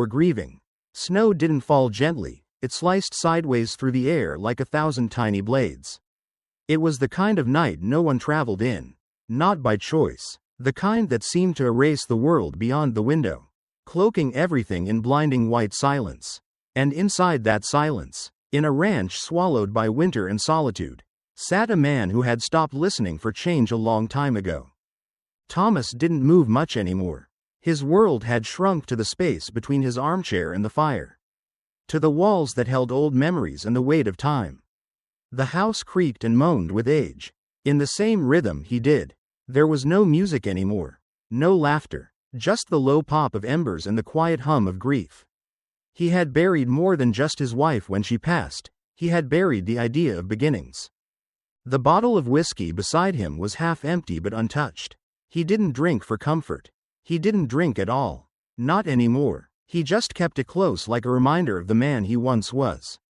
were grieving. Snow didn't fall gently, it sliced sideways through the air like 1,000 tiny blades. It was the kind of night no one traveled in. Not by choice. The kind that seemed to erase the world beyond the window, cloaking everything in blinding white silence. And inside that silence, in a ranch swallowed by winter and solitude, sat a man who had stopped listening for change a long time ago. Thomas didn't move much anymore. His world had shrunk to the space between his armchair and the fire, to the walls that held old memories and the weight of time. The house creaked and moaned with age, in the same rhythm he did. There was no music anymore, no laughter, just the low pop of embers and the quiet hum of grief. He had buried more than just his wife when she passed, he had buried the idea of beginnings. The bottle of whiskey beside him was half empty but untouched. He didn't drink for comfort. He didn't drink at all. Not anymore. He just kept it close like a reminder of the man he once was.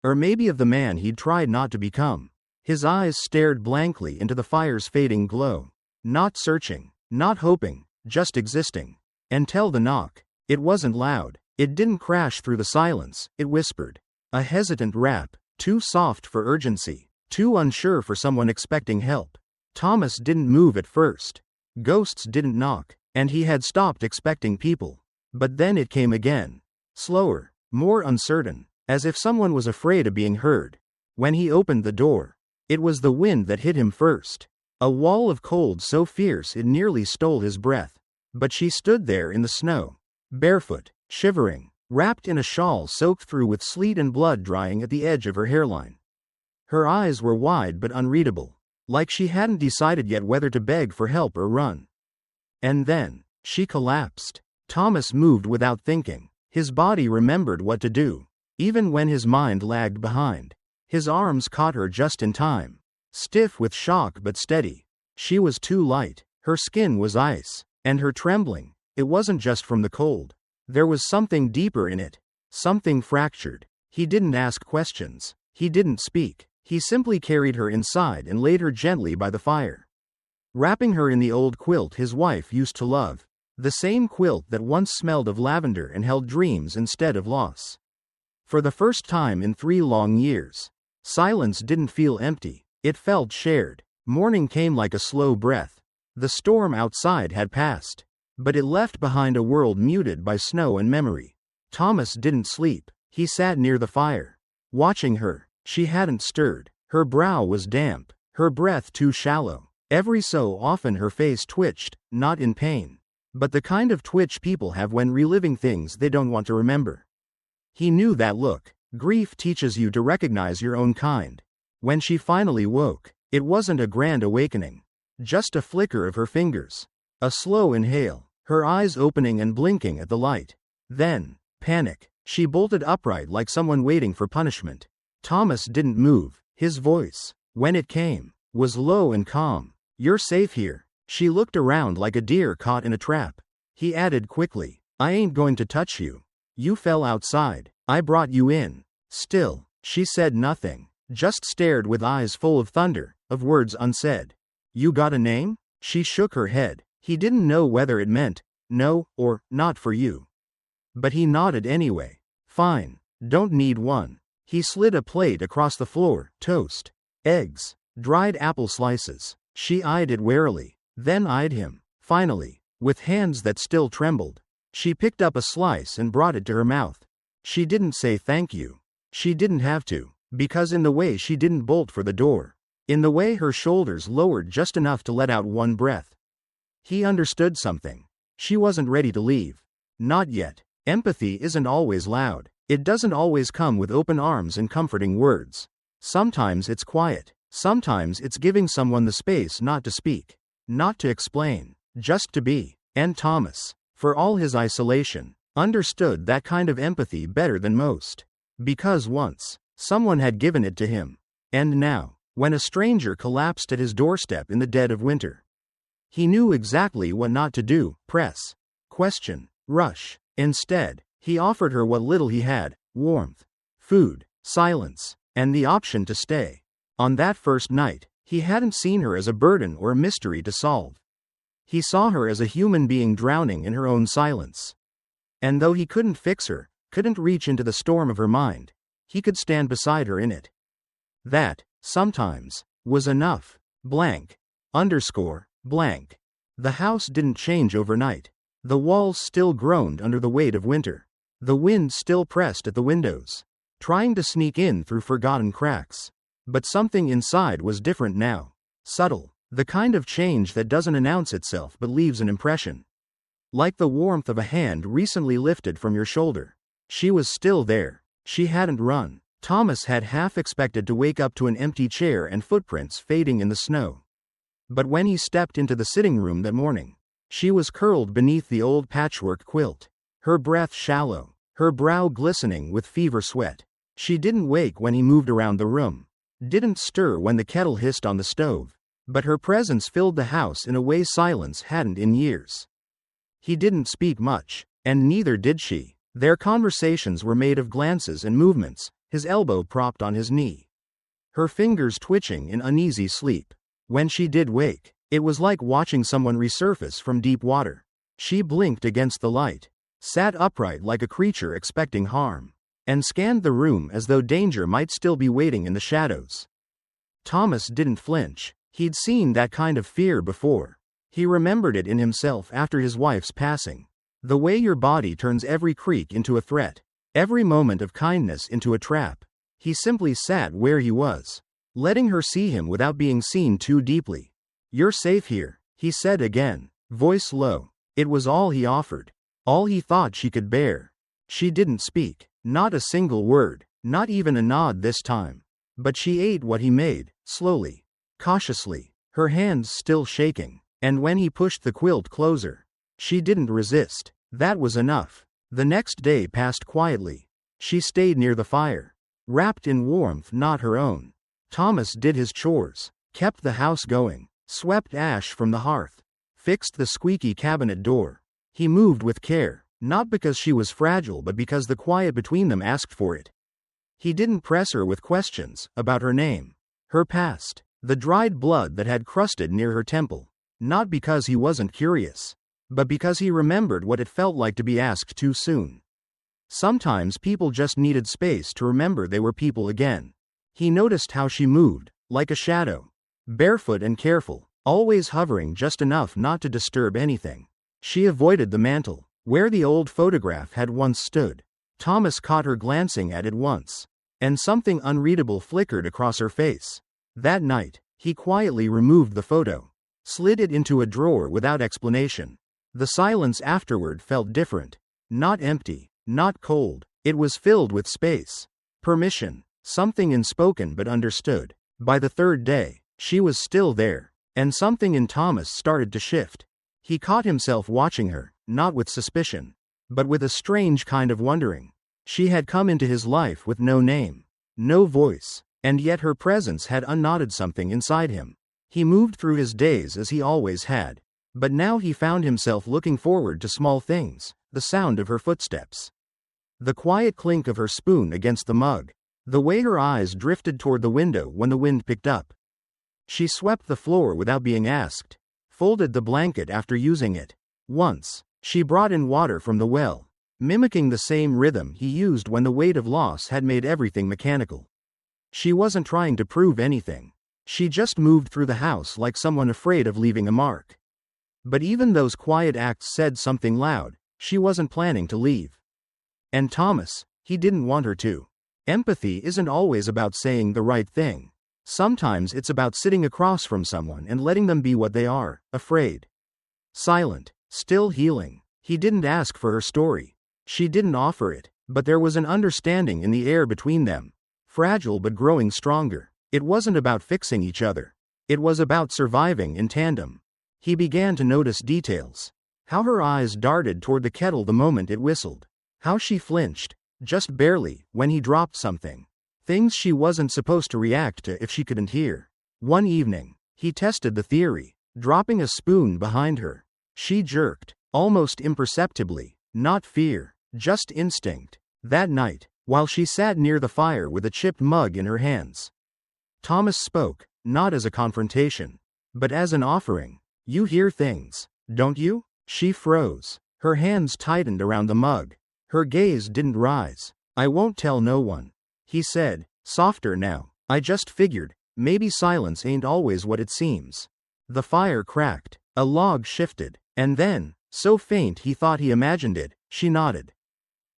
Or maybe of the man he'd tried not to become. His eyes stared blankly into the fire's fading glow. Not searching, not hoping, just existing. Until the knock. It wasn't loud. It didn't crash through the silence, it whispered. A hesitant rap, too soft for urgency, too unsure for someone expecting help. Thomas didn't move at first. Ghosts didn't knock, and he had stopped expecting people. But then it came again. Slower, more uncertain, as if someone was afraid of being heard. When he opened the door, it was the wind that hit him first. A wall of cold so fierce it nearly stole his breath. But she stood there in the snow, barefoot, shivering, wrapped in a shawl soaked through with sleet and blood drying at the edge of her hairline. Her eyes were wide but unreadable, like she hadn't decided yet whether to beg for help or run. And then, she collapsed. Thomas moved without thinking. His body remembered what to do, even when his mind lagged behind. His arms caught her just in time. Stiff with shock but steady. She was too light. Her skin was ice. And her trembling, it wasn't just from the cold. There was something deeper in it. Something fractured. He didn't ask questions. He didn't speak. He simply carried her inside and laid her gently by the fire, wrapping her in the old quilt his wife used to love. The same quilt that once smelled of lavender and held dreams instead of loss. For the first time in 3 long years, silence didn't feel empty. It felt shared. Morning came like a slow breath. The storm outside had passed, but it left behind a world muted by snow and memory. Thomas didn't sleep. He sat near the fire, watching her. She hadn't stirred. Her brow was damp, her breath too shallow. Every so often her face twitched, not in pain, but the kind of twitch people have when reliving things they don't want to remember. He knew that look. Grief teaches you to recognize your own kind. When she finally woke, it wasn't a grand awakening, just a flicker of her fingers, a slow inhale, her eyes opening and blinking at the light. Then, panic. She bolted upright like someone waiting for punishment. Thomas didn't move. His voice, when it came, was low and calm. "You're safe here." She looked around like a deer caught in a trap. He added quickly, "I ain't going to touch you. You fell outside. I brought you in." Still, she said nothing, just stared with eyes full of thunder, of words unsaid. "You got a name?" She shook her head. He didn't know whether it meant, no, or, not for you. But he nodded anyway. "Fine. Don't need one." He slid a plate across the floor, toast, eggs, dried apple slices. She eyed it warily, then eyed him. Finally, with hands that still trembled, she picked up a slice and brought it to her mouth. She didn't say thank you. She didn't have to, because in the way she didn't bolt for the door. In the way her shoulders lowered just enough to let out one breath. He understood something. She wasn't ready to leave. Not yet. Empathy isn't always loud. It doesn't always come with open arms and comforting words. Sometimes it's quiet. Sometimes it's giving someone the space not to speak, not to explain, just to be. And Thomas, for all his isolation, understood that kind of empathy better than most. Because once, someone had given it to him. And now, when a stranger collapsed at his doorstep in the dead of winter, he knew exactly what not to do: press, question, rush. Instead, he offered her what little he had: warmth, food, silence, and the option to stay. On that first night, he hadn't seen her as a burden or a mystery to solve. He saw her as a human being drowning in her own silence. And though he couldn't fix her, couldn't reach into the storm of her mind, he could stand beside her in it. That, sometimes, was enough. Blank. Blank. The house didn't change overnight. The walls still groaned under the weight of winter. The wind still pressed at the windows, trying to sneak in through forgotten cracks. But something inside was different now. Subtle. The kind of change that doesn't announce itself but leaves an impression. Like the warmth of a hand recently lifted from your shoulder. She was still there. She hadn't run. Thomas had half expected to wake up to an empty chair and footprints fading in the snow. But when he stepped into the sitting room that morning, she was curled beneath the old patchwork quilt, her breath shallow, her brow glistening with fever sweat. She didn't wake when he moved around the room, didn't stir when the kettle hissed on the stove, but her presence filled the house in a way silence hadn't in years. He didn't speak much, and neither did she. Their conversations were made of glances and movements, his elbow propped on his knee, her fingers twitching in uneasy sleep. When she did wake, it was like watching someone resurface from deep water. She blinked against the light, sat upright like a creature expecting harm, and scanned the room as though danger might still be waiting in the shadows. Thomas didn't flinch. He'd seen that kind of fear before. He remembered it in himself after his wife's passing. The way your body turns every creak into a threat, every moment of kindness into a trap. He simply sat where he was, letting her see him without being seen too deeply. "You're safe here," he said again, voice low. It was all he offered, all he thought she could bear. She didn't speak, not a single word, not even a nod this time. But she ate what he made, slowly, cautiously, her hands still shaking. And when he pushed the quilt closer, she didn't resist. That was enough. The next day passed quietly. She stayed near the fire, wrapped in warmth not her own. Thomas did his chores, kept the house going, swept ash from the hearth, fixed the squeaky cabinet door. He moved with care, not because she was fragile but because the quiet between them asked for it. He didn't press her with questions about her name, her past, the dried blood that had crusted near her temple. Not because he wasn't curious, but because he remembered what it felt like to be asked too soon. Sometimes people just needed space to remember they were people again. He noticed how she moved, like a shadow, barefoot and careful, always hovering just enough not to disturb anything. She avoided the mantel, where the old photograph had once stood. Thomas caught her glancing at it once, and something unreadable flickered across her face. That night, he quietly removed the photo, slid it into a drawer without explanation. The silence afterward felt different. Not empty, not cold. It was filled with space. Permission. Something unspoken but understood. By the third day, she was still there, and something in Thomas started to shift. He caught himself watching her, not with suspicion, but with a strange kind of wondering. She had come into his life with no name, no voice, and yet her presence had unknotted something inside him. He moved through his days as he always had, but now he found himself looking forward to small things, the sound of her footsteps, the quiet clink of her spoon against the mug, the way her eyes drifted toward the window when the wind picked up. She swept the floor without being asked, folded the blanket after using it. Once, she brought in water from the well, mimicking the same rhythm he used when the weight of loss had made everything mechanical. She wasn't trying to prove anything. She just moved through the house like someone afraid of leaving a mark. But even those quiet acts said something loud. She wasn't planning to leave. And Thomas, he didn't want her to. Empathy isn't always about saying the right thing. Sometimes it's about sitting across from someone and letting them be what they are, afraid, silent, still healing. He didn't ask for her story. She didn't offer it, but there was an understanding in the air between them, fragile but growing stronger. It wasn't about fixing each other. It was about surviving in tandem. He began to notice details. How her eyes darted toward the kettle the moment it whistled. How she flinched, just barely, when he dropped something. Things she wasn't supposed to react to if she couldn't hear. One evening, he tested the theory, dropping a spoon behind her. She jerked, almost imperceptibly, not fear, just instinct. That night, while she sat near the fire with a chipped mug in her hands, Thomas spoke, not as a confrontation, but as an offering. "You hear things, don't you?" She froze. Her hands tightened around the mug. Her gaze didn't rise. "I won't tell no one," he said, softer now. "I just figured, maybe silence ain't always what it seems." The fire cracked. A log shifted. And then, so faint he thought he imagined it, she nodded.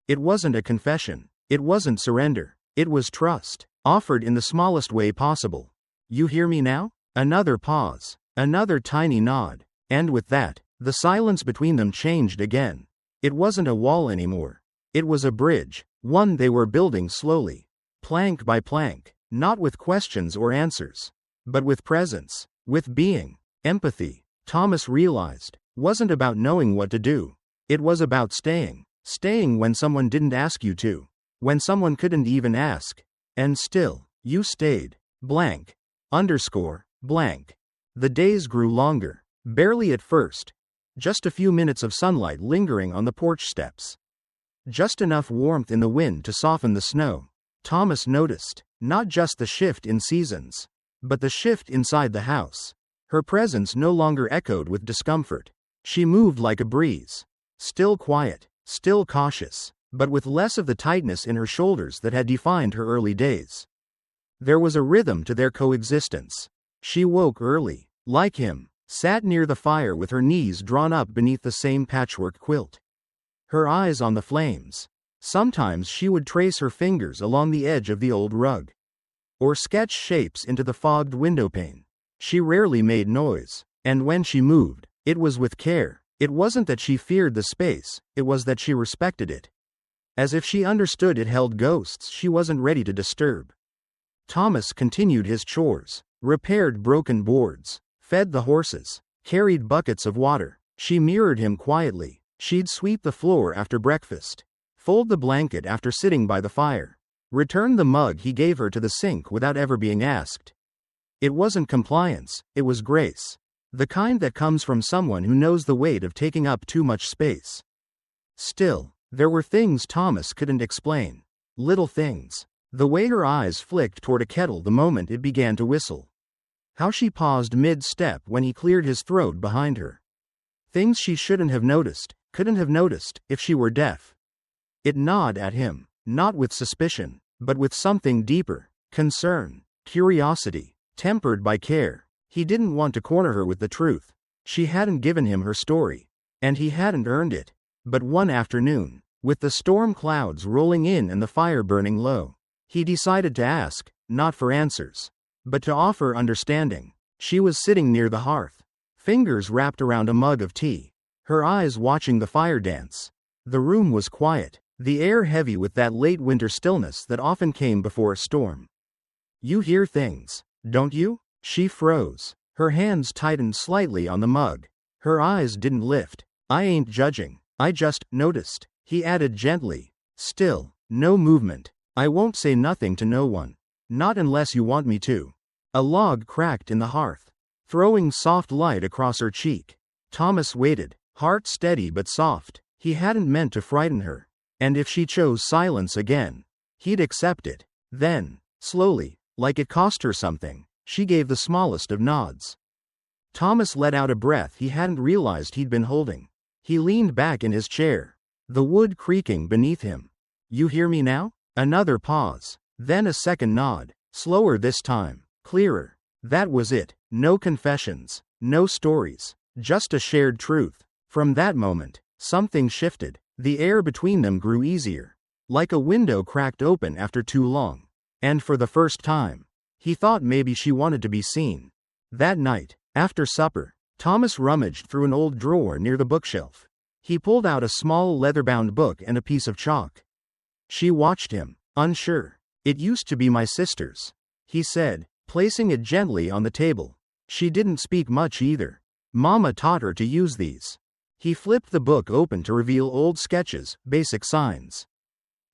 It wasn't a confession. It wasn't surrender. It was trust, offered in the smallest way possible. "You hear me now?" Another pause. Another tiny nod. And with that, the silence between them changed again. It wasn't a wall anymore. It was a bridge, one they were building slowly, plank by plank, not with questions or answers, but with presence, with being. Empathy, Thomas realized, wasn't about knowing what to do. It was about staying. Staying when someone didn't ask you to. When someone couldn't even ask. And still, you stayed. Blank. Underscore. Blank. The days grew longer. Barely at first. Just a few minutes of sunlight lingering on the porch steps. Just enough warmth in the wind to soften the snow. Thomas noticed, not just the shift in seasons, but the shift inside the house. Her presence no longer echoed with discomfort. She moved like a breeze. Still quiet, still cautious, but with less of the tightness in her shoulders that had defined her early days. There was a rhythm to their coexistence. She woke early, like him, sat near the fire with her knees drawn up beneath the same patchwork quilt. Her eyes on the flames. Sometimes she would trace her fingers along the edge of the old rug. Or sketch shapes into the fogged windowpane. She rarely made noise, and when she moved, it was with care. It wasn't that she feared the space, it was that she respected it. As if she understood it held ghosts she wasn't ready to disturb. Thomas continued his chores, repaired broken boards, fed the horses, carried buckets of water. She mirrored him quietly. She'd sweep the floor after breakfast, fold the blanket after sitting by the fire, return the mug he gave her to the sink without ever being asked. It wasn't compliance, it was grace. The kind that comes from someone who knows the weight of taking up too much space. Still, there were things Thomas couldn't explain. Little things. The way her eyes flicked toward a kettle the moment it began to whistle. How she paused mid-step when he cleared his throat behind her. Things she shouldn't have noticed, couldn't have noticed, if she were deaf. It gnawed at him, not with suspicion, but with something deeper. Concern, curiosity, tempered by care. He didn't want to corner her with the truth. She hadn't given him her story. And he hadn't earned it. But one afternoon, with the storm clouds rolling in and the fire burning low, he decided to ask, not for answers, but to offer understanding. She was sitting near the hearth, fingers wrapped around a mug of tea, her eyes watching the fire dance. The room was quiet, the air heavy with that late winter stillness that often came before a storm. "You hear things, don't you?" She froze. Her hands tightened slightly on the mug. Her eyes didn't lift. "I ain't judging. I just noticed," he added gently. Still, no movement. "I won't say nothing to no one. Not unless you want me to." A log cracked in the hearth, throwing soft light across her cheek. Thomas waited, heart steady but soft. He hadn't meant to frighten her. And if she chose silence again, he'd accept it. Then, slowly, like it cost her something, she gave the smallest of nods. Thomas let out a breath he hadn't realized he'd been holding. He leaned back in his chair, the wood creaking beneath him. "You hear me now?" Another pause, then a second nod, slower this time, clearer. That was it. No confessions, no stories, just a shared truth. From that moment, something shifted. The air between them grew easier, like a window cracked open after too long. And for the first time, he thought maybe she wanted to be seen. That night, after supper, Thomas rummaged through an old drawer near the bookshelf. He pulled out a small leather-bound book and a piece of chalk. She watched him, unsure. "It used to be my sister's," he said, placing it gently on the table. "She didn't speak much either. Mama taught her to use these." He flipped the book open to reveal old sketches, basic signs.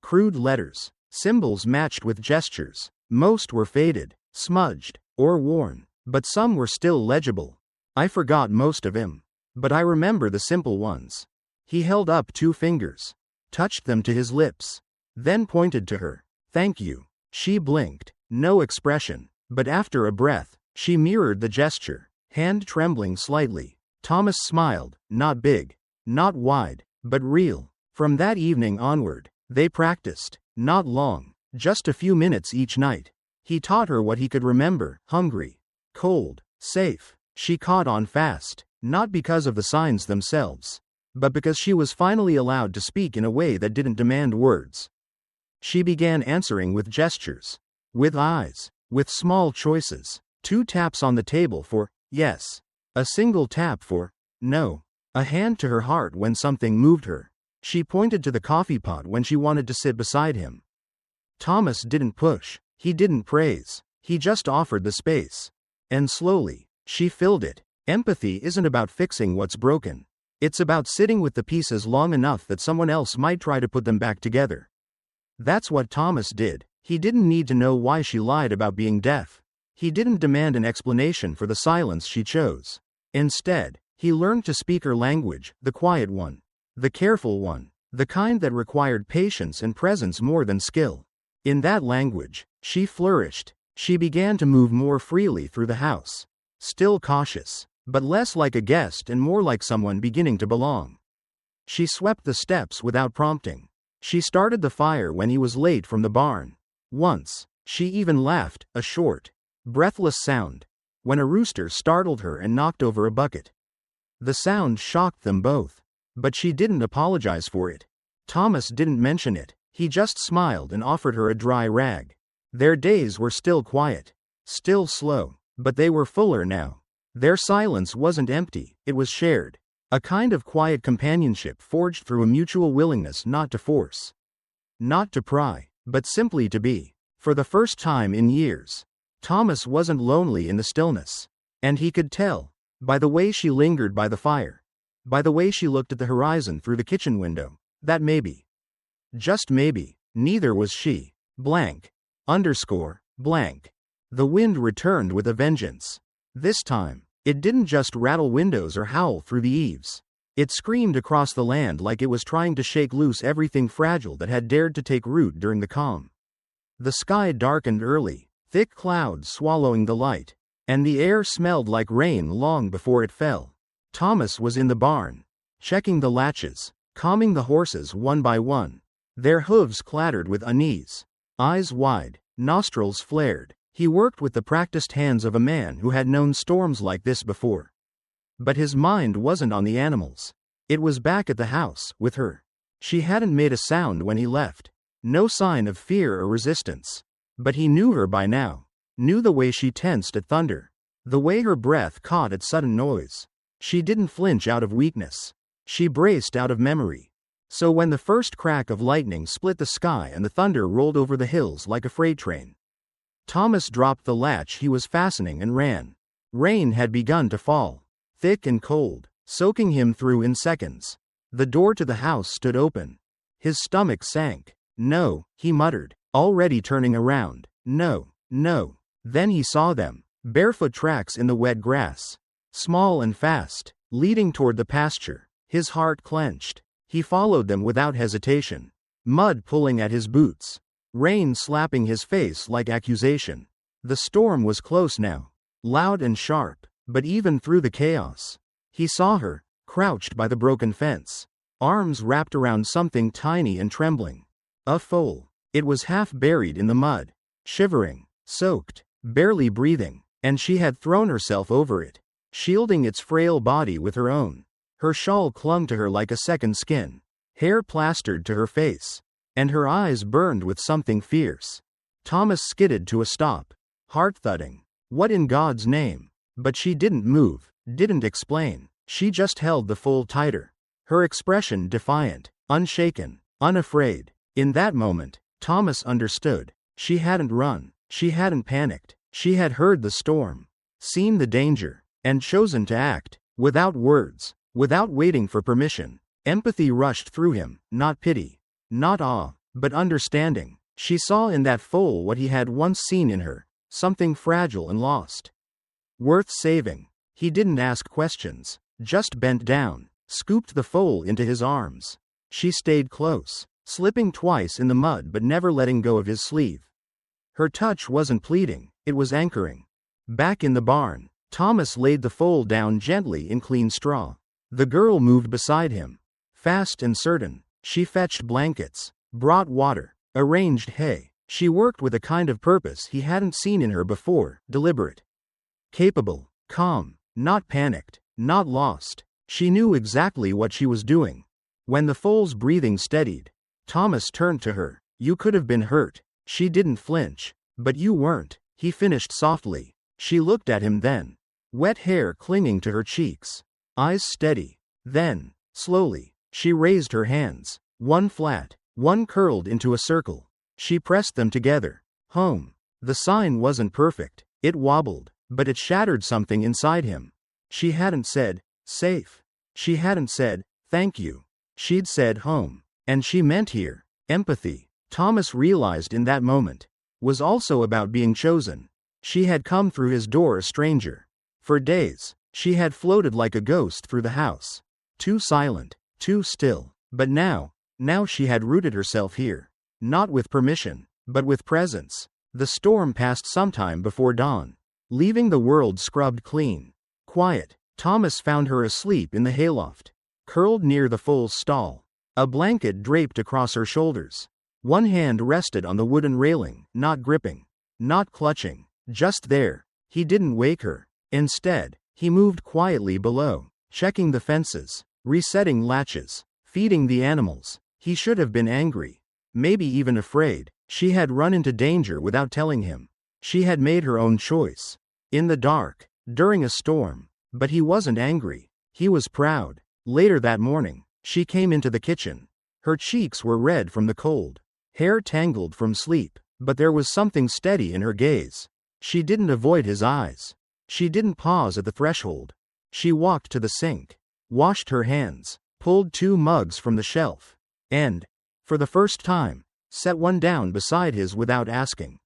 Crude letters, symbols matched with gestures. Most were faded, smudged, or worn, but some were still legible. "I forgot most of 'em, but I remember the simple ones." He held up 2 fingers, touched them to his lips, then pointed to her. "Thank you." She blinked, no expression, but after a breath, she mirrored the gesture, hand trembling slightly. Thomas smiled, not big, not wide, but real. From that evening onward, they practiced. Not long, just a few minutes each night. He taught her what he could remember: hungry, cold, safe. She caught on fast, not because of the signs themselves, but because she was finally allowed to speak in a way that didn't demand words. She began answering with gestures, with eyes, with small choices. 2 taps on the table for yes, a single tap for no, a hand to her heart when something moved her. She pointed to the coffee pot when she wanted to sit beside him. Thomas didn't push, he didn't praise, he just offered the space. And slowly, she filled it. Empathy isn't about fixing what's broken. It's about sitting with the pieces long enough that someone else might try to put them back together. That's what Thomas did. He didn't need to know why she lied about being deaf. He didn't demand an explanation for the silence she chose. Instead, he learned to speak her language, the quiet one, the careful one, the kind that required patience and presence more than skill. In that language, she flourished. She began to move more freely through the house. Still cautious, but less like a guest and more like someone beginning to belong. She swept the steps without prompting. She started the fire when he was late from the barn. Once, she even laughed, a short, breathless sound, when a rooster startled her and knocked over a bucket. The sound shocked them both, but she didn't apologize for it. Thomas didn't mention it, he just smiled and offered her a dry rag. Their days were still quiet, still slow, but they were fuller now. Their silence wasn't empty, it was shared. A kind of quiet companionship forged through a mutual willingness not to force, not to pry, but simply to be. For the first time in years, Thomas wasn't lonely in the stillness. And he could tell, by the way she lingered by the fire, by the way she looked at the horizon through the kitchen window, that maybe, just maybe, neither was she. Blank. Blank. The wind returned with a vengeance. This time, it didn't just rattle windows or howl through the eaves. It screamed across the land like it was trying to shake loose everything fragile that had dared to take root during the calm. The sky darkened early, thick clouds swallowing the light, and the air smelled like rain long before it fell. Thomas was in the barn, checking the latches, calming the horses one by one. Their hooves clattered with unease. Eyes wide, nostrils flared, he worked with the practiced hands of a man who had known storms like this before. But his mind wasn't on the animals. It was back at the house, with her. She hadn't made a sound when he left. No sign of fear or resistance. But he knew her by now. Knew the way she tensed at thunder. The way her breath caught at sudden noise. She didn't flinch out of weakness. She braced out of memory. So when the first crack of lightning split the sky and the thunder rolled over the hills like a freight train, Thomas dropped the latch he was fastening and ran. Rain had begun to fall, thick and cold, soaking him through in seconds. The door to the house stood open. His stomach sank. No, he muttered, already turning around. No, no. Then he saw them, barefoot tracks in the wet grass, small and fast, leading toward the pasture. His heart clenched. He followed them without hesitation. Mud pulling at his boots. Rain slapping his face like accusation. The storm was close now, loud and sharp, but even through the chaos, he saw her, crouched by the broken fence, arms wrapped around something tiny and trembling. A foal. It was half buried in the mud, shivering, soaked, barely breathing, and she had thrown herself over it, shielding its frail body with her own. Her shawl clung to her like a second skin, hair plastered to her face, and her eyes burned with something fierce. Thomas skidded to a stop, heart thudding. What in God's name? But she didn't move, didn't explain. She just held the foal tighter, her expression defiant, unshaken, unafraid. In that moment, Thomas understood. She hadn't run, she hadn't panicked. She had heard the storm, seen the danger, and chosen to act, without words, without waiting for permission. Empathy rushed through him, not pity, not awe, but understanding. She saw in that foal what he had once seen in her, something fragile and lost, worth saving. He didn't ask questions, just bent down, scooped the foal into his arms. She stayed close, slipping twice in the mud but never letting go of his sleeve. Her touch wasn't pleading, it was anchoring. Back in the barn, Thomas laid the foal down gently in clean straw. The girl moved beside him, Fast and certain, she fetched blankets, brought water, arranged hay. She worked with a kind of purpose he hadn't seen in her before, deliberate, capable, calm, not panicked, not lost. She knew exactly what she was doing. When the foal's breathing steadied, Thomas turned to her. You could have been hurt. She didn't flinch. But you weren't, he finished softly. She looked at him then. Wet hair clinging to her cheeks. Eyes steady. Then, slowly, she raised her hands. One flat, one curled into a circle. She pressed them together. Home. The sign wasn't perfect. It wobbled, but it shattered something inside him. She hadn't said, safe. She hadn't said, thank you. She'd said home. And she meant here. Empathy, Thomas realized in that moment, was also about being chosen. She had come through his door a stranger. For days, she had floated like a ghost through the house. Too silent, too still. But now she had rooted herself here. Not with permission, but with presence. The storm passed sometime before dawn, leaving the world scrubbed clean. Quiet, Thomas found her asleep in the hayloft, curled near the foal's stall. A blanket draped across her shoulders. One hand rested on the wooden railing, not gripping, not clutching, just there. He didn't wake her. Instead, he moved quietly below, checking the fences, resetting latches, feeding the animals. He should have been angry, maybe even afraid. She had run into danger without telling him. She had made her own choice. In the dark, during a storm. But he wasn't angry. He was proud. Later that morning, she came into the kitchen. Her cheeks were red from the cold, hair tangled from sleep, but there was something steady in her gaze. She didn't avoid his eyes. She didn't pause at the threshold. She walked to the sink, washed her hands, pulled 2 mugs from the shelf, and, for the first time, set one down beside his without asking.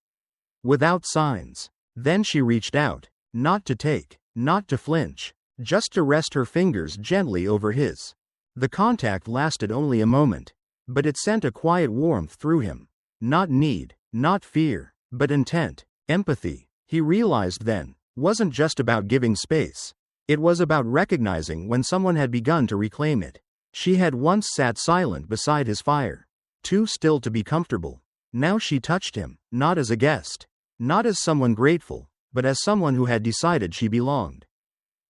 Without signs. Then she reached out, not to take, not to flinch, just to rest her fingers gently over his. The contact lasted only a moment, but it sent a quiet warmth through him. Not need, not fear, but intent. Empathy, he realized then, wasn't just about giving space. It was about recognizing when someone had begun to reclaim it. She had once sat silent beside his fire, too still to be comfortable. Now she touched him, not as a guest, not as someone grateful, but as someone who had decided she belonged.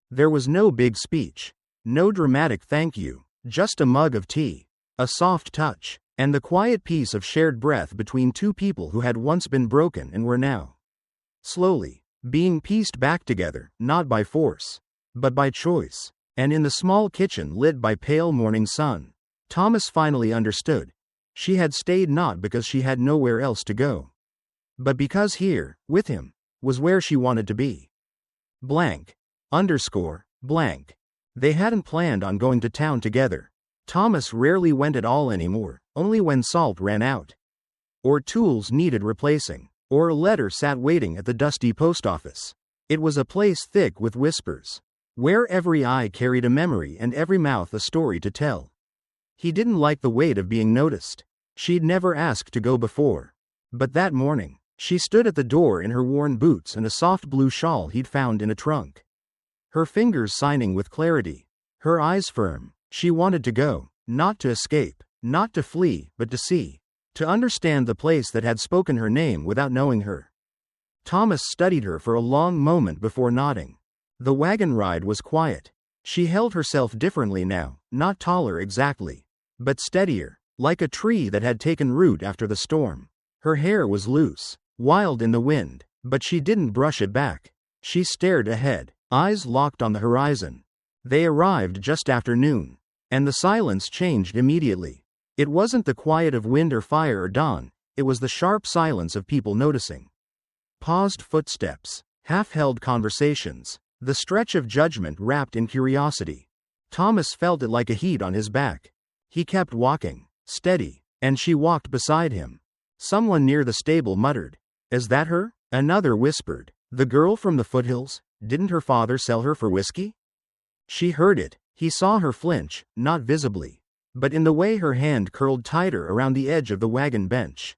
There was no big speech, no dramatic thank you, just a mug of tea, a soft touch, and the quiet peace of shared breath between 2 people who had once been broken and were now, slowly, being pieced back together, not by force, but by choice. And in the small kitchen lit by pale morning sun, Thomas finally understood. She had stayed not because she had nowhere else to go, but because here, with him, was where she wanted to be. Blank. Blank. They hadn't planned on going to town together. Thomas rarely went at all anymore, only when salt ran out, or tools needed replacing, or a letter sat waiting at the dusty post office. It was a place thick with whispers, where every eye carried a memory and every mouth a story to tell. He didn't like the weight of being noticed. She'd never asked to go before. But that morning, she stood at the door in her worn boots and a soft blue shawl he'd found in a trunk. Her fingers signing with clarity, her eyes firm. She wanted to go, not to escape, not to flee, but to see, to understand the place that had spoken her name without knowing her. Thomas studied her for a long moment before nodding. The wagon ride was quiet. She held herself differently now, not taller exactly, but steadier, like a tree that had taken root after the storm. Her hair was loose, wild in the wind, but she didn't brush it back. She stared ahead, eyes locked on the horizon. They arrived just after noon, and the silence changed immediately. It wasn't the quiet of wind or fire or dawn, it was the sharp silence of people noticing. Paused footsteps, half-held conversations, the stretch of judgment wrapped in curiosity. Thomas felt it like a heat on his back. He kept walking, steady, and she walked beside him. Someone near the stable muttered, "Is that her?" Another whispered, "The girl from the foothills? Didn't her father sell her for whiskey?" She heard it. He saw her flinch, not visibly, but in the way her hand curled tighter around the edge of the wagon bench.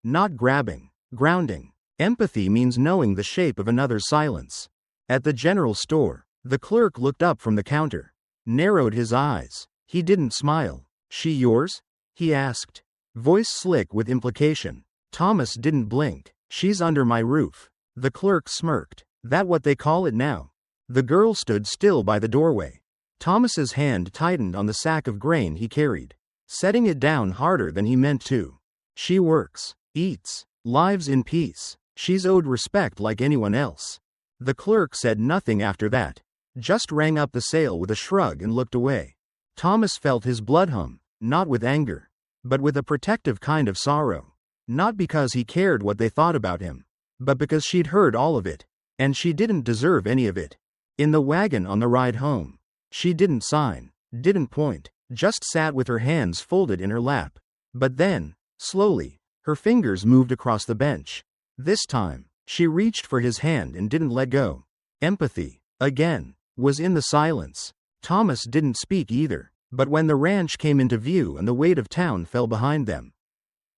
Not grabbing, grounding. Empathy means knowing the shape of another's silence. At the general store, the clerk looked up from the counter, narrowed his eyes. He didn't smile. She yours? He asked. Voice slick with implication. Thomas didn't blink. She's under my roof. The clerk smirked. That what they call it now? The girl stood still by the doorway. Thomas's hand tightened on the sack of grain he carried, setting it down harder than he meant to. She works, eats, lives in peace. She's owed respect like anyone else. The clerk said nothing after that, just rang up the sale with a shrug and looked away. Thomas felt his blood hum, not with anger, but with a protective kind of sorrow. Not because he cared what they thought about him, but because she'd heard all of it, and she didn't deserve any of it. In the wagon on the ride home, she didn't sign, didn't point, just sat with her hands folded in her lap. But then, slowly, her fingers moved across the bench. This time, she reached for his hand and didn't let go. Empathy, again, was in the silence. Thomas didn't speak either, but when the ranch came into view and the weight of town fell behind them,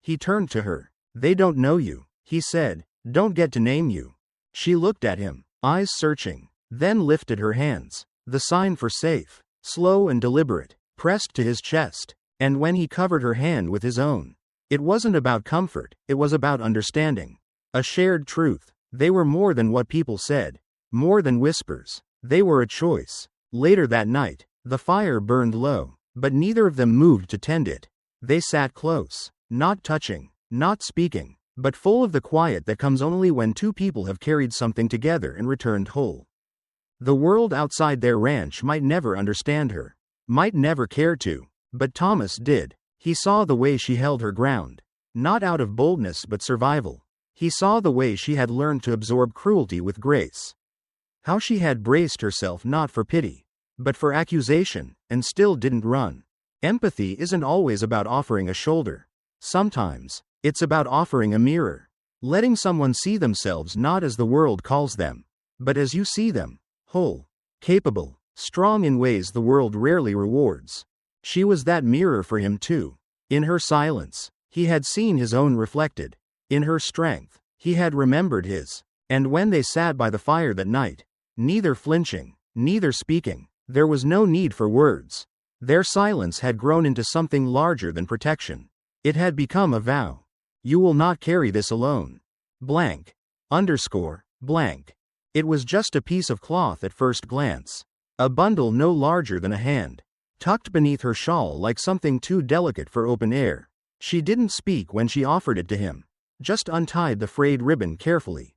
he turned to her. They don't know you, he said, don't get to name you. She looked at him, eyes searching, then lifted her hands. The sign for safe, slow and deliberate, pressed to his chest, and when he covered her hand with his own, it wasn't about comfort, it was about understanding. A shared truth. They were more than what people said, more than whispers. They were a choice. Later that night, the fire burned low, but neither of them moved to tend it. They sat close, not touching, not speaking, but full of the quiet that comes only when two people have carried something together and returned whole. The world outside their ranch might never understand her, might never care to, but Thomas did. He saw the way she held her ground, not out of boldness but survival. He saw the way she had learned to absorb cruelty with grace. How she had braced herself not for pity, but for accusation, and still didn't run. Empathy isn't always about offering a shoulder. Sometimes, it's about offering a mirror. Letting someone see themselves not as the world calls them, but as you see them. Whole, capable, strong in ways the world rarely rewards. She was that mirror for him too. In her silence, he had seen his own reflected. In her strength, he had remembered his. And when they sat by the fire that night, neither flinching, neither speaking, there was no need for words. Their silence had grown into something larger than protection. It had become a vow. You will not carry this alone. Blank. Blank. It was just a piece of cloth at first glance. A bundle no larger than a hand, tucked beneath her shawl like something too delicate for open air. She didn't speak when she offered it to him, just untied the frayed ribbon carefully.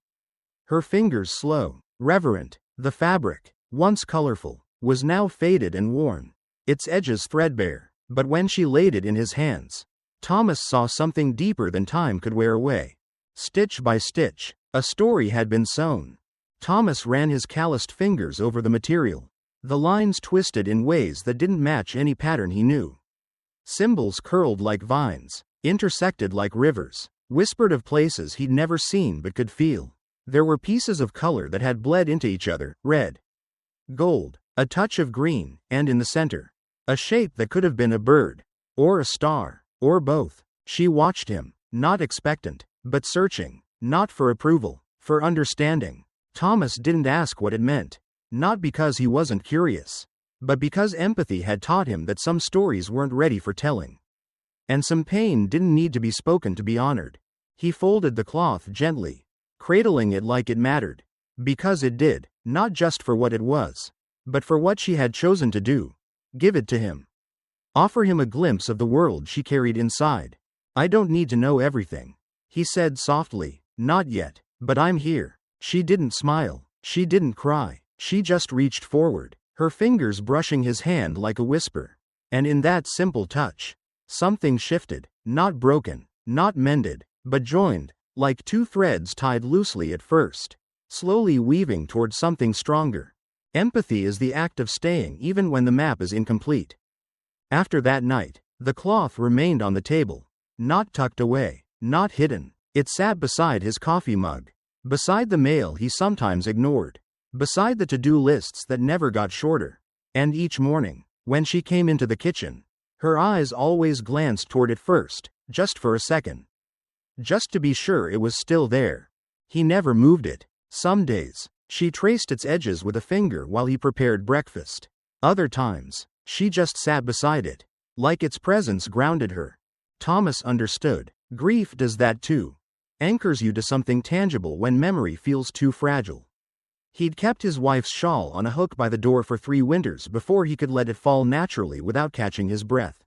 Her fingers slow, reverent. The fabric, once colorful, was now faded and worn, its edges threadbare. But when she laid it in his hands, Thomas saw something deeper than time could wear away. Stitch by stitch, a story had been sewn. Thomas ran his calloused fingers over the material. The lines twisted in ways that didn't match any pattern he knew. Symbols curled like vines, intersected like rivers, whispered of places he'd never seen but could feel. There were pieces of color that had bled into each other, red, gold, a touch of green, and in the center, a shape that could have been a bird, or a star, or both. She watched him, not expectant, but searching, not for approval, for understanding. Thomas didn't ask what it meant, not because he wasn't curious, but because empathy had taught him that some stories weren't ready for telling. And some pain didn't need to be spoken to be honored. He folded the cloth gently, cradling it like it mattered, because it did, not just for what it was, but for what she had chosen to do. Give it to him. Offer him a glimpse of the world she carried inside. I don't need to know everything, he said softly, not yet, but I'm here. She didn't smile, she didn't cry, she just reached forward, her fingers brushing his hand like a whisper. And in that simple touch, something shifted, not broken, not mended, but joined, like two threads tied loosely at first, slowly weaving toward something stronger. Empathy is the act of staying even when the map is incomplete. After that night, the cloth remained on the table, not tucked away, not hidden. It sat beside his coffee mug, beside the mail he sometimes ignored, beside the to-do lists that never got shorter. And each morning, when she came into the kitchen, her eyes always glanced toward it first, just for a second. Just to be sure it was still there. He never moved it. Some days, she traced its edges with a finger while he prepared breakfast. Other times, She just sat beside it, like its presence grounded her. Thomas understood. Grief does that too. Anchors you to something tangible when memory feels too fragile. He'd kept his wife's shawl on a hook by the door for 3 winters before he could let it fall naturally without catching his breath.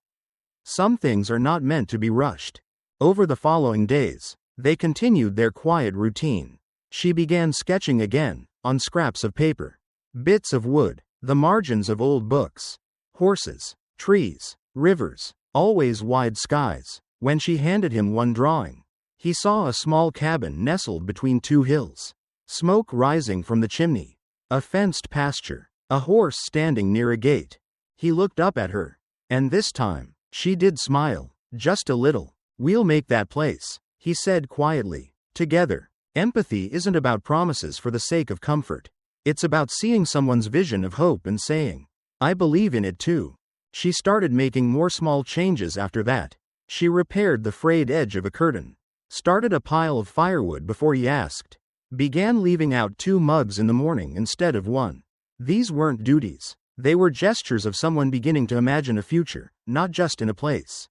Some things are not meant to be rushed. Over the following days, they continued their quiet routine. She began sketching again, on scraps of paper. Bits of wood, the margins of old books. Horses, trees, rivers, always wide skies. When she handed him one drawing, he saw a small cabin nestled between 2 hills. Smoke rising from the chimney. A fenced pasture. A horse standing near a gate. He looked up at her. And this time, she did smile. Just a little. "We'll make that place," he said quietly. "Together." Empathy isn't about promises for the sake of comfort. It's about seeing someone's vision of hope and saying, "I believe in it too." She started making more small changes after that. She repaired the frayed edge of a curtain. Started a pile of firewood before he asked. Began leaving out 2 mugs in the morning instead of 1. These weren't duties. They were gestures of someone beginning to imagine a future, not just in a place,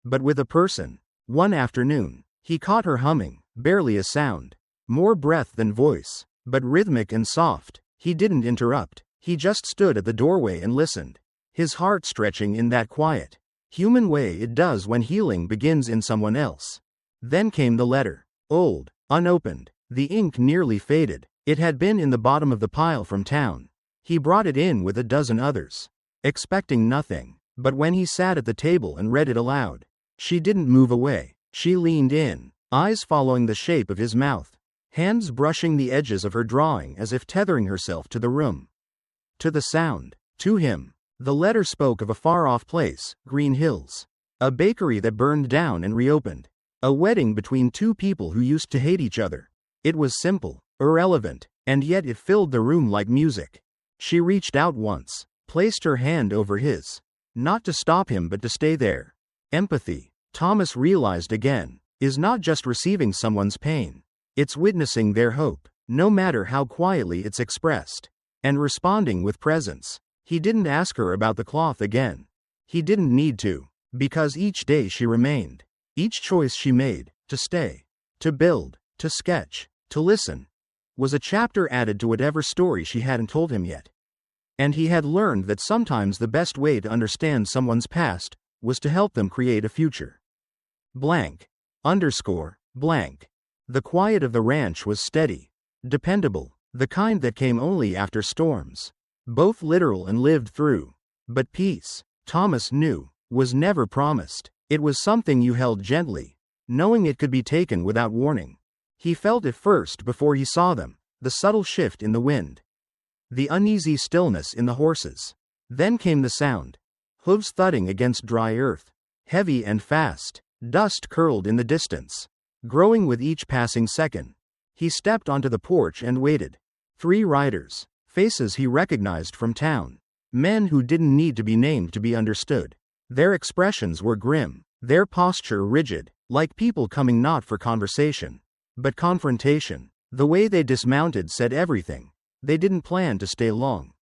but with a person. One afternoon, he caught her humming, barely a sound. More breath than voice, but rhythmic and soft. He didn't interrupt. He just stood at the doorway and listened. His heart stretching in that quiet, human way it does when healing begins in someone else. Then came the letter. Old, unopened. The ink nearly faded. It had been in the bottom of the pile from town. He brought it in with a dozen others, expecting nothing. But when he sat at the table and read it aloud, she didn't move away. She leaned in, eyes following the shape of his mouth, hands brushing the edges of her drawing as if tethering herself to the room, to the sound, to him. The letter spoke of a far-off place, Green Hills, a bakery that burned down and reopened, a wedding between 2 people who used to hate each other. It was simple, irrelevant, and yet it filled the room like music. She reached out once, placed her hand over his, not to stop him but to stay there. Empathy, Thomas realized again, is not just receiving someone's pain. It's witnessing their hope, no matter how quietly it's expressed, and responding with presence. He didn't ask her about the cloth again. He didn't need to, because each day she remained, each choice she made, to stay, to build, to sketch, to listen, was a chapter added to whatever story she hadn't told him yet. And he had learned that sometimes the best way to understand someone's past was to help them create a future. Blank. Blank. The quiet of the ranch was steady, dependable, the kind that came only after storms. Both literal and lived through. But peace, Thomas knew, was never promised. It was something you held gently, knowing it could be taken without warning. He felt it first before he saw them, the subtle shift in the wind, the uneasy stillness in the horses. Then came the sound. Hooves thudding against dry earth, heavy and fast. Dust curled in the distance, growing with each passing second. He stepped onto the porch and waited. 3 riders, faces he recognized from town. Men who didn't need to be named to be understood. Their expressions were grim, their posture rigid, like people coming not for conversation, but confrontation. The way they dismounted said everything. They didn't plan to stay long,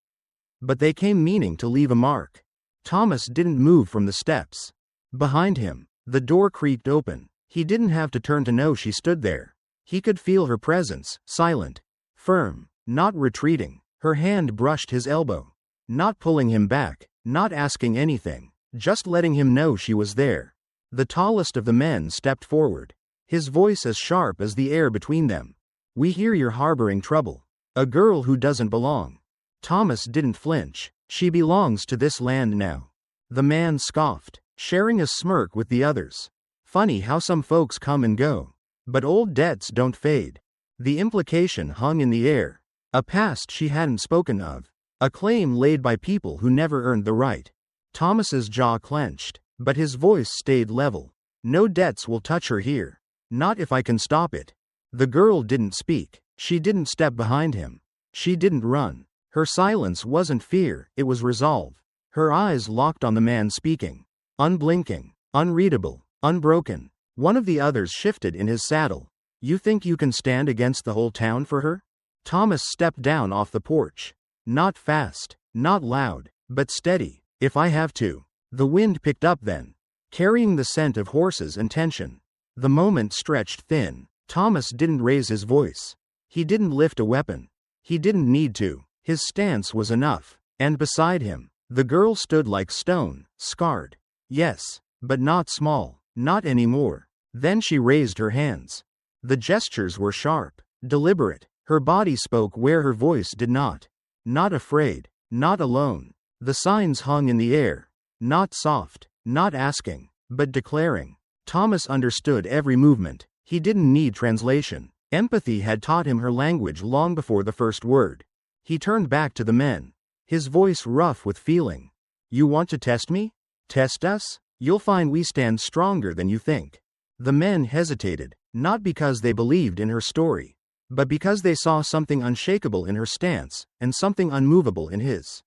but they came meaning to leave a mark. Thomas didn't move from the steps. Behind him, the door creaked open. He didn't have to turn to know she stood there. He could feel her presence, silent, firm, not retreating. Her hand brushed his elbow, not pulling him back, not asking anything, just letting him know she was there. The tallest of the men stepped forward, his voice as sharp as the air between them. "We hear you're harboring trouble. A girl who doesn't belong." Thomas didn't flinch. "She belongs to this land now." The man scoffed, sharing a smirk with the others. "Funny how some folks come and go, but old debts don't fade." The implication hung in the air. A past she hadn't spoken of. A claim laid by people who never earned the right. Thomas's jaw clenched, but his voice stayed level. "No debts will touch her here. Not if I can stop it." The girl didn't speak. She didn't step behind him. She didn't run. Her silence wasn't fear, it was resolve. Her eyes locked on the man speaking. Unblinking, unreadable, unbroken. One of the others shifted in his saddle. "You think you can stand against the whole town for her?" Thomas stepped down off the porch. Not fast, not loud, but steady. If I have to. The wind picked up then, carrying the scent of horses and tension. The moment stretched thin. Thomas didn't raise his voice. He didn't lift a weapon. He didn't need to. His stance was enough. And beside him, the girl stood like stone, scarred. Yes, but not small. Not anymore. Then she raised her hands. The gestures were sharp, deliberate. Her body spoke where her voice did not. Not afraid. Not alone. The signs hung in the air. Not soft. Not asking. But declaring. Thomas understood every movement. He didn't need translation. Empathy had taught him her language long before the first word. He turned back to the men. His voice rough with feeling. You want to test me? Test us? You'll find we stand stronger than you think. The men hesitated, not because they believed in her story, but because they saw something unshakable in her stance, and something unmovable in his.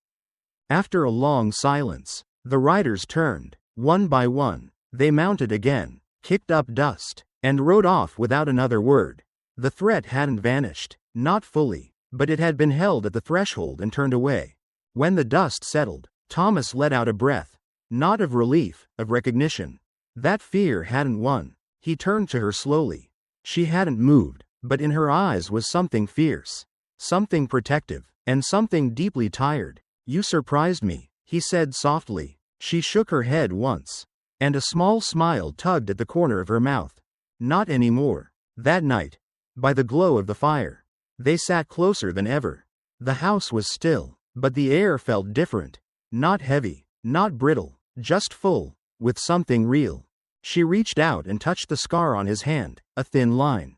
After a long silence, the riders turned. One by one, they mounted again, kicked up dust, and rode off without another word. The threat hadn't vanished, not fully, but it had been held at the threshold and turned away. When the dust settled, Thomas let out a breath. Not of relief, of recognition. That fear hadn't won. He turned to her slowly. She hadn't moved, but in her eyes was something fierce, something protective, and something deeply tired. You surprised me, he said softly. She shook her head once, and a small smile tugged at the corner of her mouth. Not anymore. That night, by the glow of the fire, they sat closer than ever. The house was still, but the air felt different. Not heavy, not brittle. Just full, with something real. She reached out and touched the scar on his hand, a thin line.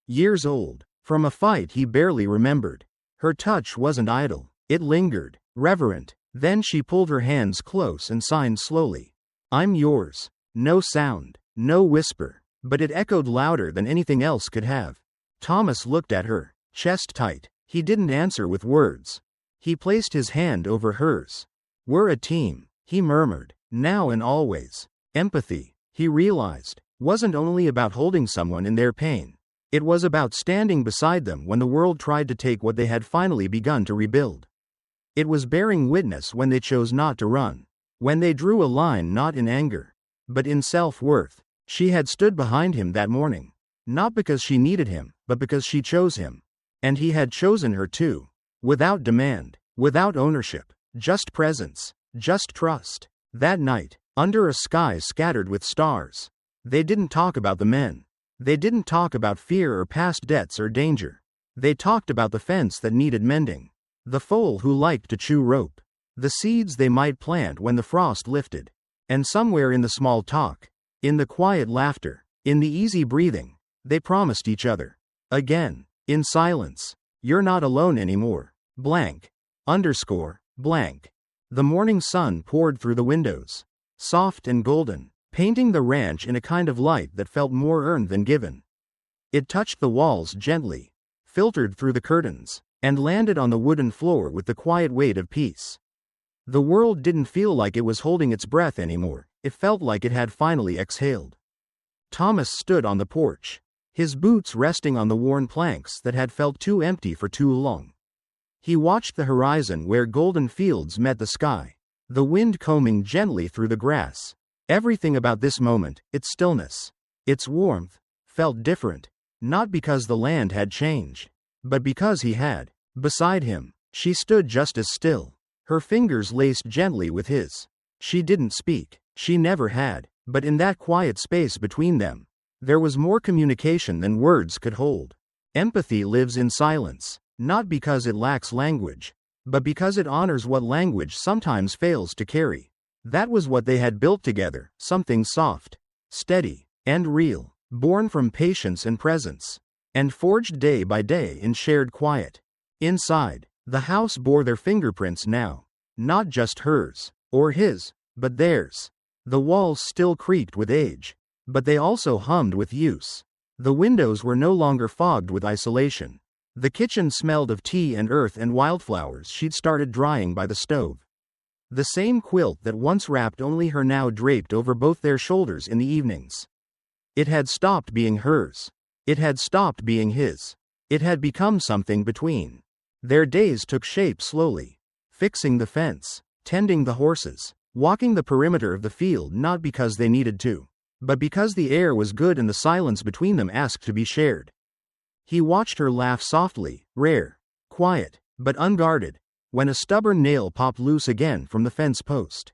Years old, from a fight he barely remembered. Her touch wasn't idle, it lingered, reverent. Then she pulled her hands close and signed slowly. I'm yours. No sound, no whisper, but it echoed louder than anything else could have. Thomas looked at her, chest tight. He didn't answer with words. He placed his hand over hers. We're a team. He murmured, now and always. Empathy, he realized, wasn't only about holding someone in their pain. It was about standing beside them when the world tried to take what they had finally begun to rebuild. It was bearing witness when they chose not to run. When they drew a line not in anger, but in self-worth. She had stood behind him that morning. Not because she needed him, but because she chose him. And he had chosen her too. Without demand, without ownership, just presence. Just trust. That night, under a sky scattered with stars, they didn't talk about the men. They didn't talk about fear or past debts or danger. They talked about the fence that needed mending. The foal who liked to chew rope. The seeds they might plant when the frost lifted. And somewhere in the small talk, in the quiet laughter, in the easy breathing, they promised each other. Again, in silence, you're not alone anymore. Blank. Underscore. Blank. The morning sun poured through the windows, soft and golden, painting the ranch in a kind of light that felt more earned than given. It touched the walls gently, filtered through the curtains, and landed on the wooden floor with the quiet weight of peace. The world didn't feel like it was holding its breath anymore, it felt like it had finally exhaled. Thomas stood on the porch, his boots resting on the worn planks that had felt too empty for too long. He watched the horizon where golden fields met the sky, the wind combing gently through the grass. Everything about this moment, its stillness, its warmth, felt different, not because the land had changed, but because he had. Beside him, she stood just as still, her fingers laced gently with his. She didn't speak, she never had, but in that quiet space between them, there was more communication than words could hold. Empathy lives in silence. Not because it lacks language, but because it honors what language sometimes fails to carry. That was what they had built together, something soft, steady, and real, born from patience and presence, and forged day by day in shared quiet. Inside, the house bore their fingerprints now, not just hers, or his, but theirs. The walls still creaked with age, but they also hummed with use. The windows were no longer fogged with isolation. The kitchen smelled of tea and earth and wildflowers she'd started drying by the stove. The same quilt that once wrapped only her now draped over both their shoulders in the evenings. It had stopped being hers. It had stopped being his. It had become something between. Their days took shape slowly. Fixing the fence, tending the horses, walking the perimeter of the field not because they needed to, but because the air was good and the silence between them asked to be shared. He watched her laugh softly, rare, quiet, but unguarded, when a stubborn nail popped loose again from the fence post.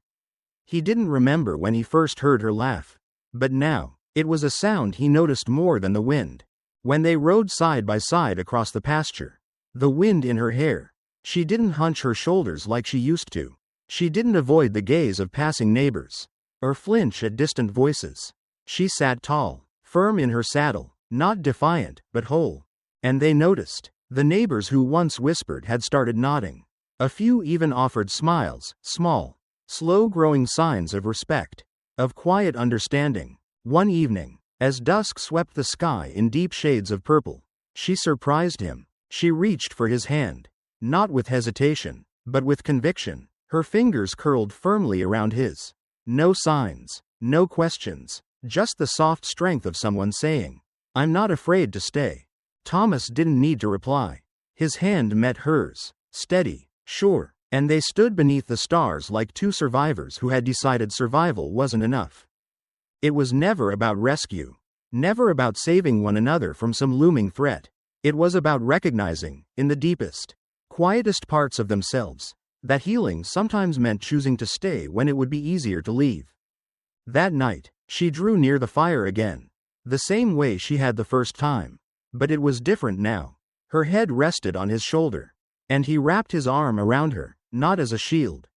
He didn't remember when he first heard her laugh, but now, it was a sound he noticed more than the wind. When they rode side by side across the pasture, the wind in her hair, she didn't hunch her shoulders like she used to. She didn't avoid the gaze of passing neighbors, or flinch at distant voices. She sat tall, firm in her saddle, not defiant, but whole. And they noticed. The neighbors who once whispered had started nodding. A few even offered smiles, small, slow-growing signs of respect, of quiet understanding. One evening, as dusk swept the sky in deep shades of purple, she surprised him. She reached for his hand, not with hesitation, but with conviction. Her fingers curled firmly around his. No signs, no questions, just the soft strength of someone saying, "I'm not afraid to stay." Thomas didn't need to reply. His hand met hers, steady, sure, and they stood beneath the stars like two survivors who had decided survival wasn't enough. It was never about rescue, never about saving one another from some looming threat. It was about recognizing, in the deepest, quietest parts of themselves, that healing sometimes meant choosing to stay when it would be easier to leave. That night, she drew near the fire again, the same way she had the first time. But it was different now. Her head rested on his shoulder, and he wrapped his arm around her, not as a shield,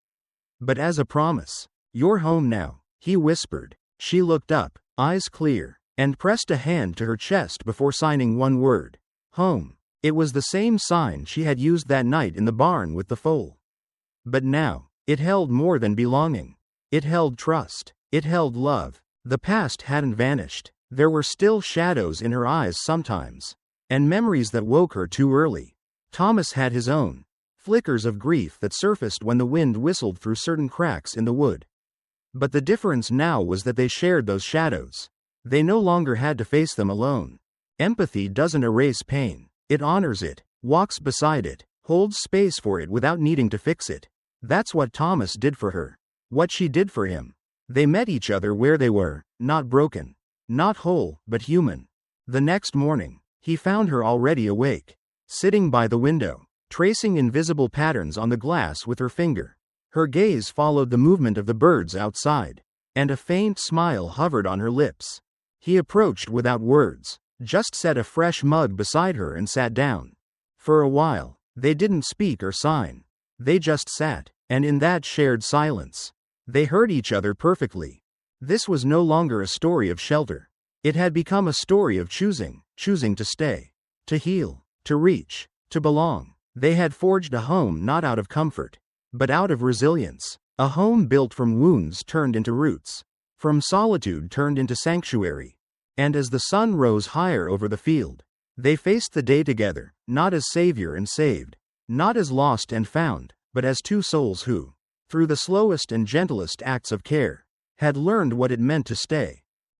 but as a promise. "You're home now," he whispered. She looked up, eyes clear, and pressed a hand to her chest before signing one word. Home. It was the same sign she had used that night in the barn with the foal. But now, it held more than belonging. It held trust. It held love. The past hadn't vanished. There were still shadows in her eyes sometimes, and memories that woke her too early. Thomas had his own, flickers of grief that surfaced when the wind whistled through certain cracks in the wood. But the difference now was that they shared those shadows. They no longer had to face them alone. Empathy doesn't erase pain. It honors it, walks beside it, holds space for it without needing to fix it. That's what Thomas did for her. What she did for him. They met each other where they were, not broken. Not whole, but human. The next morning, he found her already awake, sitting by the window, tracing invisible patterns on the glass with her finger. Her gaze followed the movement of the birds outside, and a faint smile hovered on her lips. He approached without words, just set a fresh mug beside her and sat down. For a while, they didn't speak or sign. They just sat, and in that shared silence, they heard each other perfectly. This was no longer a story of shelter. It had become a story of choosing to stay, to heal, to reach, to belong. They had forged a home not out of comfort, but out of resilience. A home built from wounds turned into roots, from solitude turned into sanctuary. And as the sun rose higher over the field, they faced the day together, not as savior and saved, not as lost and found, but as two souls who, through the slowest and gentlest acts of care, had learned what it meant to stay.